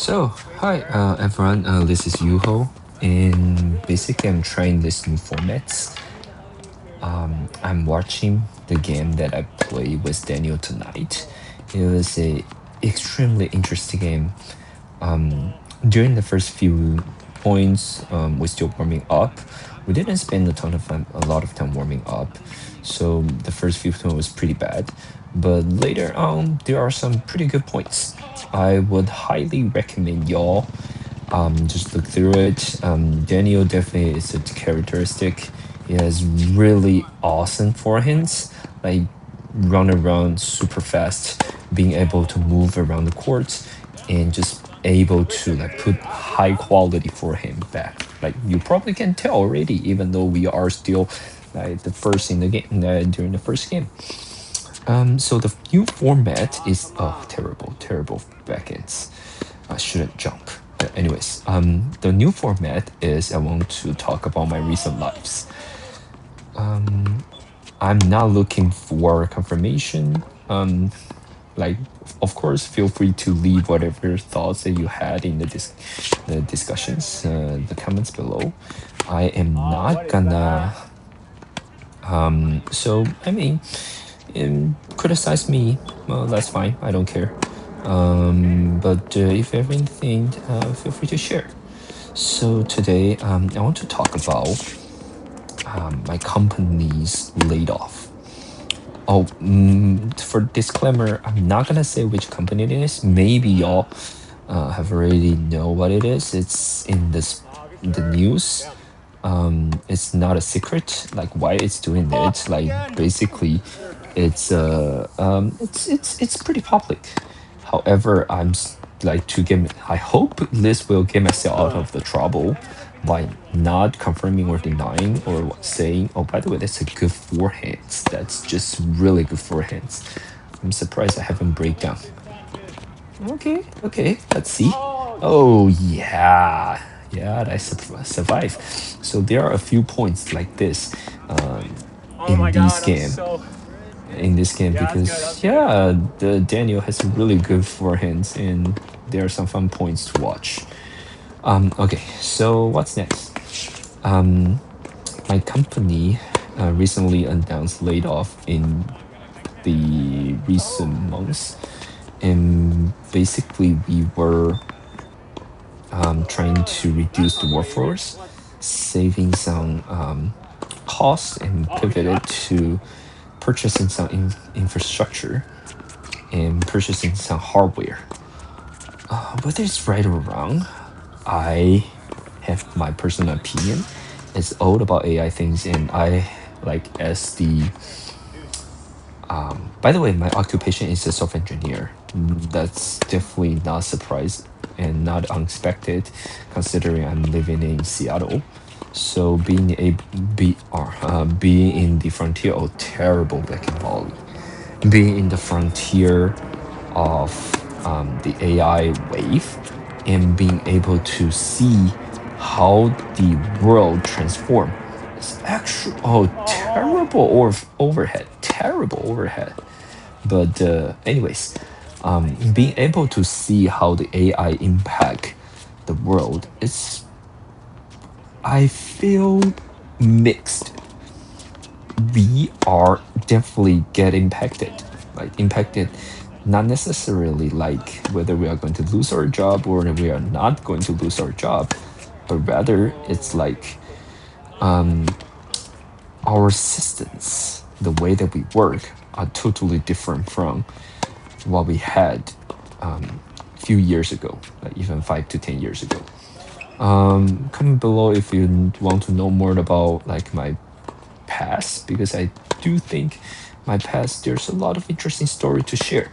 So, hi everyone, this is Yuho, and basically I'm trying this new formats. I'm watching the game that I play with Daniel tonight. It was a extremely interesting game. During the first few points, we're still warming up. We didn't spend a lot of time warming up, so the first few points was pretty bad. But later on, there are some pretty good points. I would highly recommend y'all just look through it. Daniel definitely is a characteristic. He has really awesome forehands, like run around super fast, being able to move around the court, and just able to like put high quality forehand back. Like you probably can tell already, even though we are still like the first in the game during the first game. So the new format is terrible, terrible backends. I shouldn't jump. Anyways, the new format is I want to talk about my recent lives. I'm not looking for confirmation. Like, of course, feel free to leave whatever thoughts that you had in the discussions, the comments below. I am not gonna. So I mean, criticize me. Well, that's fine. I don't care. But if you have anything, feel free to share. So today, I want to talk about my company's laid off. Oh, for disclaimer, I'm not gonna say which company it is. Maybe y'all have already know what it is. It's in the news. It's not a secret. Like why it's doing it. Like basically, it's pretty public. However, like to get. I hope this will get myself out of the trouble by not confirming or denying or saying, oh, by the way, that's a good forehands. That's just really good forehands. I'm surprised I haven't breakdown. Okay, okay, let's see. Oh yeah, yeah, I survive. So there are a few points like this in this game. In this game because yeah, the Daniel has really good forehands and there are some fun points to watch. Okay, so what's next? My company recently announced laid off in the recent months, and basically we were trying to reduce the workforce, saving some costs, and pivoted to purchasing some infrastructure and purchasing some hardware. Whether it's right or wrong, I have my personal opinion. It's all about AI things, and I like as the. By the way, my occupation is a software engineer. That's definitely not a surprise and not unexpected, considering I'm living in Seattle. So being in the frontier, oh terrible back in Bali, being in the frontier of the AI wave and being able to see how the world transform. It's actually terrible overhead, terrible overhead. But anyways, being able to see how the AI impact the world is, I feel mixed. We are definitely get impacted, like impacted not necessarily like whether we are going to lose our job or we are not going to lose our job, but rather it's like our systems, the way that we work are totally different from what we had a few years ago, like even 5 to 10 years ago. Comment below if you want to know more about like my past, because I do think my past there's a lot of interesting story to share.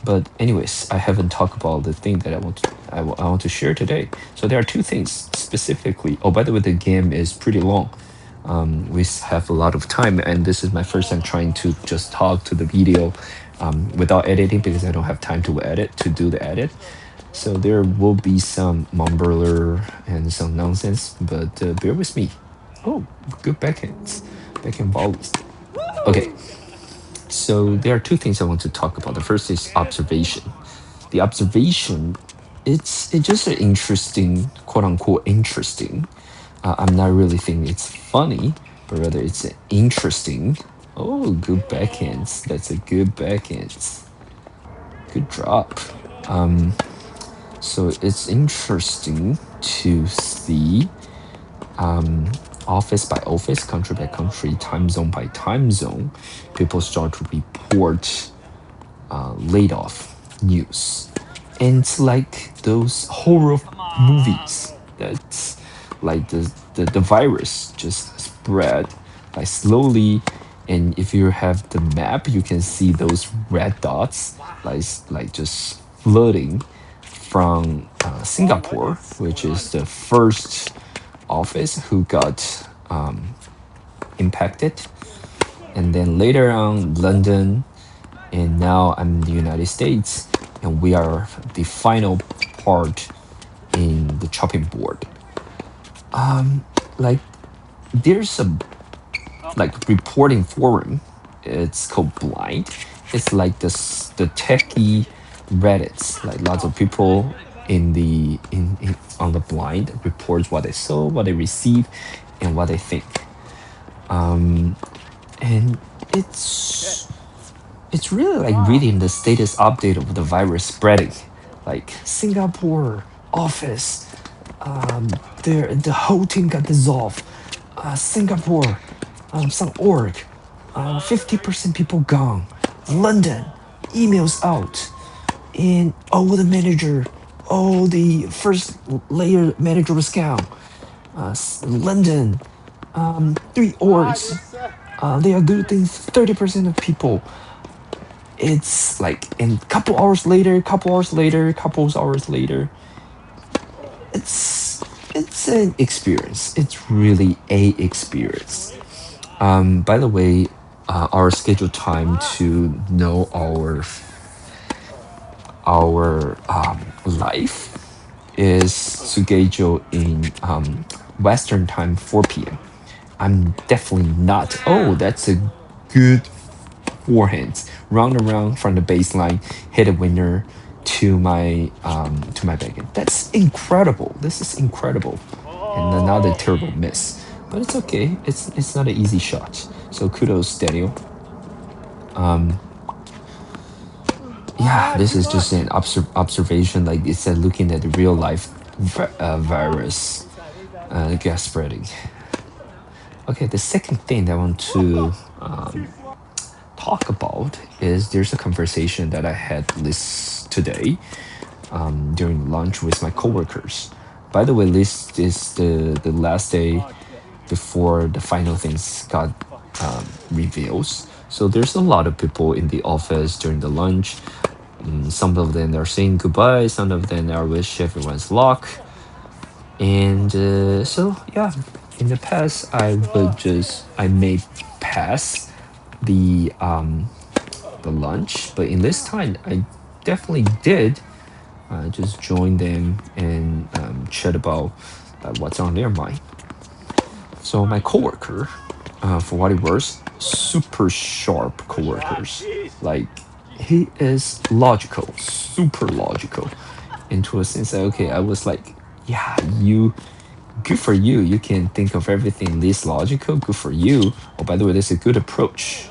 But anyways, I haven't talked about the thing that I want to share today. So there are two things specifically. Oh, by the way, the game is pretty long. We have a lot of time, and this is my first time trying to just talk to the video without editing because I don't have time to do the edit. So there will be some mumbler and some nonsense, but bear with me. Oh, good backhand volleys. Okay, so there are two things I want to talk about. The first is observation. The observation It's just an interesting, quote unquote interesting. I'm not really thinking it's funny, but rather it's interesting. Oh, good backhands. That's a good backhands. Good drop. Um, so it's interesting to see um, office by office, country by country, time zone by time zone, people start to report laid off news. And it's like those horror movies that's like the virus just spread like slowly. And if you have the map, you can see those red dots like just floating from Singapore, which is the first office who got impacted. And then later on, London, and now I'm in the United States, and we are the final part in the chopping board. Like there's a like reporting forum. It's called Blind. It's like the techie Reddits. Like lots of people in on the Blind reports what they saw, what they receive, and what they think. And it's really like reading the status update of the virus spreading. Like Singapore office, the whole team got dissolved. Singapore, some org, 50% people gone. London, emails out, and all the manager, all the first layer manager was gone. London, three orgs, they are losing 30% of people. It's like in couple hours later, couple hours later, it's it's an experience. It's really a experience. By the way, our scheduled time to know our life is scheduled in Western time 4 p.m. I'm definitely not. Oh, that's a good forehands, round and round from the baseline, hit a winner to my backhand. That's incredible. This is incredible, and another terrible miss. But it's okay. It's not an easy shot. So kudos, Daniel. Yeah, this is just an observation. Like it's looking at the real life virus gas spreading. Okay, the second thing that I want to talk about is there's a conversation that I had this today during lunch with my coworkers. By the way, this is the last day before the final things got reveals. So there's a lot of people in the office during the lunch. Some of them are saying goodbye. Some of them are wish everyone's luck. And so yeah, in the past I may pass the lunch, but in this time I definitely did just join them and chat about what's on their mind. So my coworker, for what it was, super sharp coworkers. Like he is logical, super logical. Into a sense that okay, I was like, yeah, you good for you. You can think of everything this logical. Good for you. Oh, by the way, that's a good approach.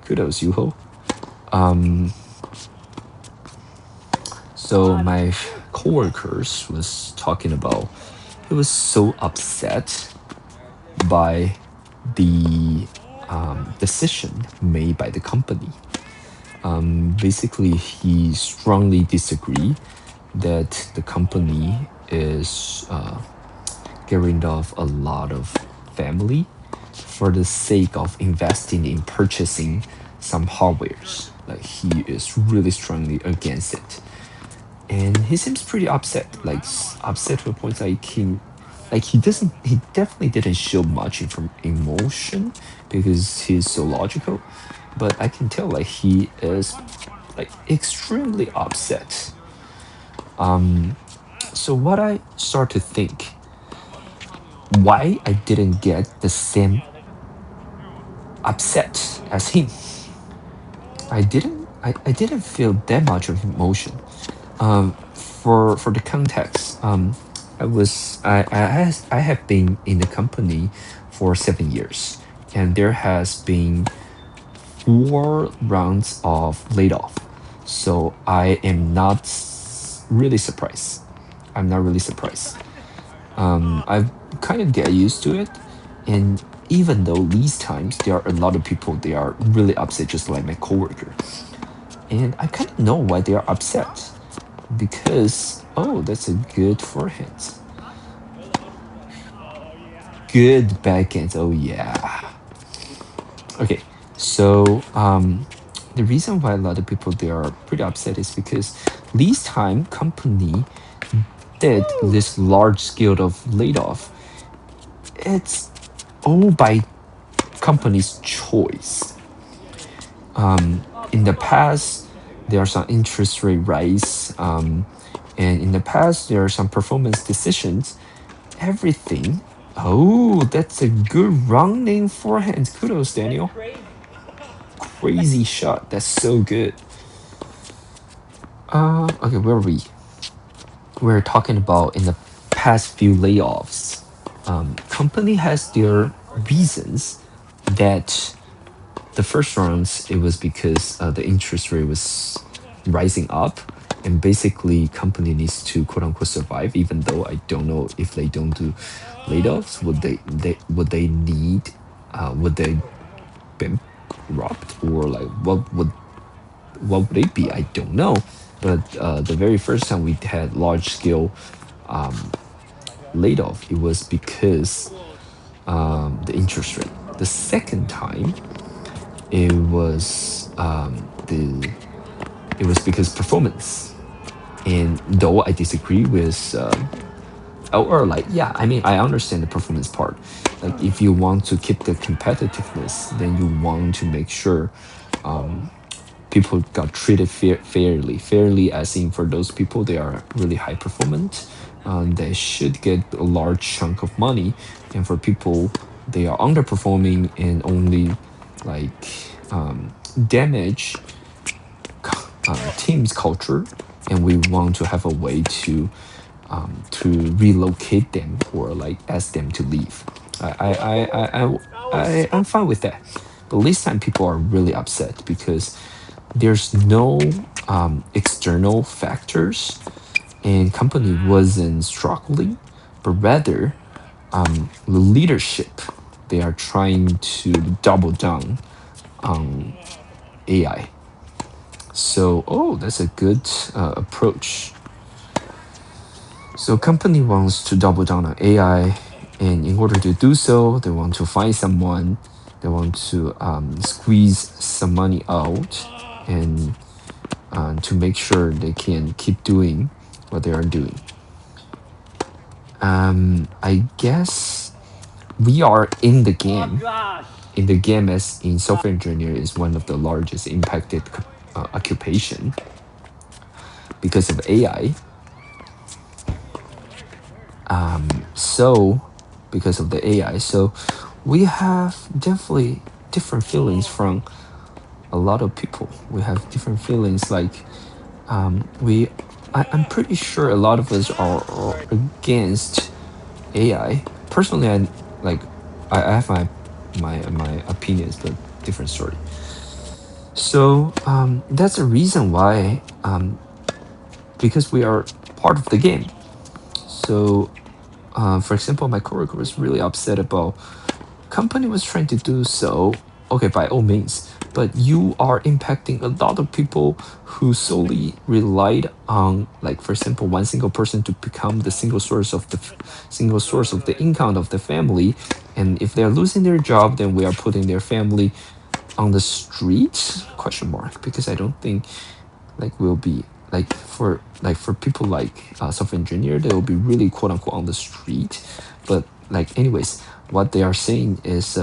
Kudos, Yuho. So my coworkers was talking about he was so upset by the decision made by the company. Basically, he strongly disagree that the company is getting rid of a lot of family for the sake of investing in purchasing some hardwares. Like he is really strongly against it, and he seems pretty upset. Like upset to a point like he definitely didn't show much emotion because he's so logical, but I can tell like he is like extremely upset. So what I start to think, why I didn't get the same upset as him. I didn't feel that much of emotion. for the context, I have been in the company for 7 years, and there has been 4 rounds of layoff. So I am not really surprised. I'm not really surprised. I've kind of get used to it, and even though these times there are a lot of people they are really upset, just like my coworker, and I kind of know why they are upset because oh, that's a good forehand, good backhand. Oh yeah. Okay, so the reason why a lot of people they are pretty upset is because this time company did this large scale of layoff. It's all by company's choice. In the past, there are some interest rate rise, and in the past there are some performance decisions. Everything. Oh, that's a good running forehand. Kudos, Daniel. Crazy shot. That's so good. Okay, where are we? We're talking about in the past few layoffs. Company has their reasons that the first rounds it was because the interest rate was rising up, and basically company needs to quote unquote survive. Even though I don't know if they don't do layoffs, would they need would they bankrupt, or like what would it be? I don't know. But the very first time we had large scale laid off, it was because the interest rate. The second time, it was the it was because performance. And though I disagree with, or like, yeah, I mean, I understand the performance part. Like, if you want to keep the competitiveness, then you want to make sure people got treated fairly. Fairly, as in for those people, they are really high performant. They should get a large chunk of money, and for people they are underperforming and only like damage team's culture, and we want to have a way to relocate them or like ask them to leave. I'm fine with that. But this time people are really upset because there's no external factors, and company wasn't struggling, but rather the leadership they are trying to double down on AI. So oh, that's a good approach. So company wants to double down on AI, and in order to do so, they want to find someone, they want to squeeze some money out, and to make sure they can keep doing what they are doing. I guess we are in the game. In the game, as in software engineer is one of the largest impacted occupation because of AI. So because of the AI, so we have definitely different feelings from a lot of people. We have different feelings like we I'm pretty sure a lot of us are against AI. Personally, I like I have my opinions, but different story. So that's the reason why because we are part of the game. So for example, my coworker was really upset about company was trying to do so. Okay, by all means, but you are impacting a lot of people who solely relied on, like for example, one single person to become the single source of the income of the family. And if they're losing their job, then we are putting their family on the street? Question mark. Because I don't think like will be like for people like software engineer, they will be really quote unquote on the street. But like anyways, what they are saying is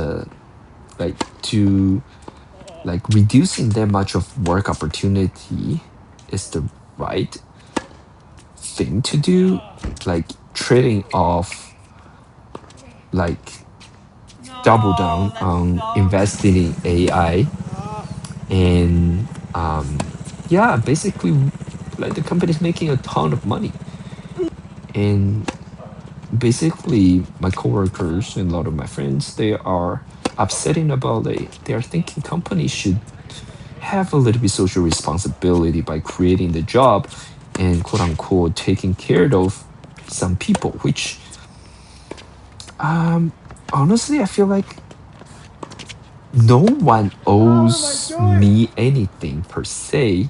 like to like reducing that much of work opportunity is the right thing to do. Like trading off like double down on investing in AI, and yeah, basically Like the company's making a ton of money, and basically my coworkers and a lot of my friends, they are upsetting about it. They are thinking companies should have a little bit social responsibility by creating the job and quote unquote taking care of some people, which um honestly I feel like no one owes me anything per se.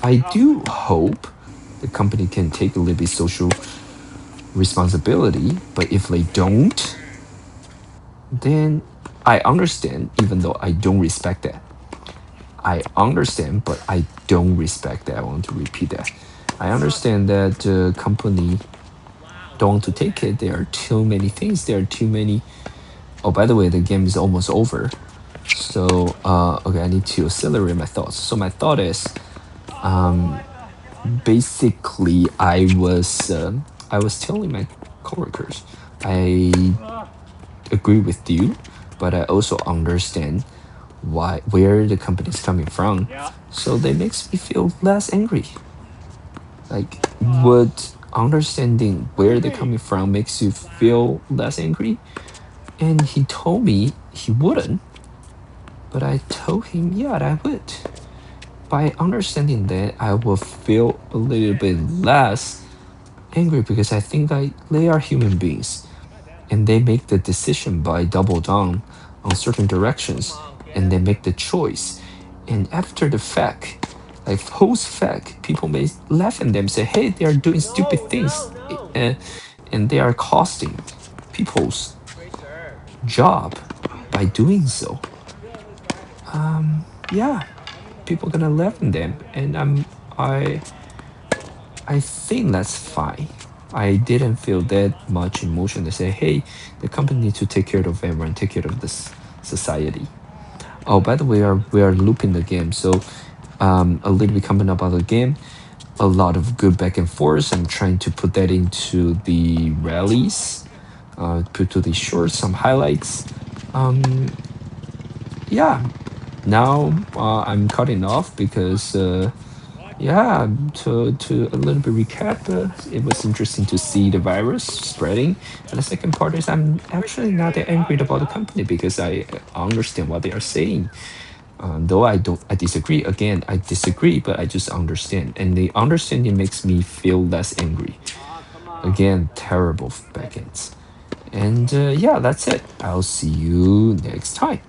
I do hope the company can take a little bit social responsibility, but if they don't, then I understand, even though I don't respect that. I understand, but I don't respect that. I want to repeat that. I understand that the company don't want to take it. There are too many things. There are too many. Oh, by the way, the game is almost over. So, okay, I need to accelerate my thoughts. So my thought is, um, basically, I was telling my coworkers, I agree with you, but I also understand where the company is coming from. So that makes me feel less angry. Like, would understanding where they're coming from makes you feel less angry? And he told me he wouldn't, but I told him, yeah, I would. By understanding that, I will feel a little bit less angry because I think like they are human beings and they make the decision by double down on certain directions and they make the choice. And after the fact, like post fact, people may laugh at them, say, hey, they are doing stupid things and they are costing people's job by doing so. Yeah, people gonna laugh at them, and I I think that's fine. I didn't feel that much emotion to say, hey, the company needs to take care of everyone, take care of this society. Oh, by the way, we are looping the game, so a little bit coming about the game. A lot of good back and forth. I'm trying to put that into the rallies, put to the shorts, some highlights. Um, yeah, now I'm cutting off because yeah, to a little bit recap, it was interesting to see the virus spreading. And the second part is I'm actually not that angry about the company because I understand what they are saying. Though I disagree. Again, I disagree, but I just understand, and the understanding makes me feel less angry. Again, terrible backends. And yeah, that's it. I'll see you next time.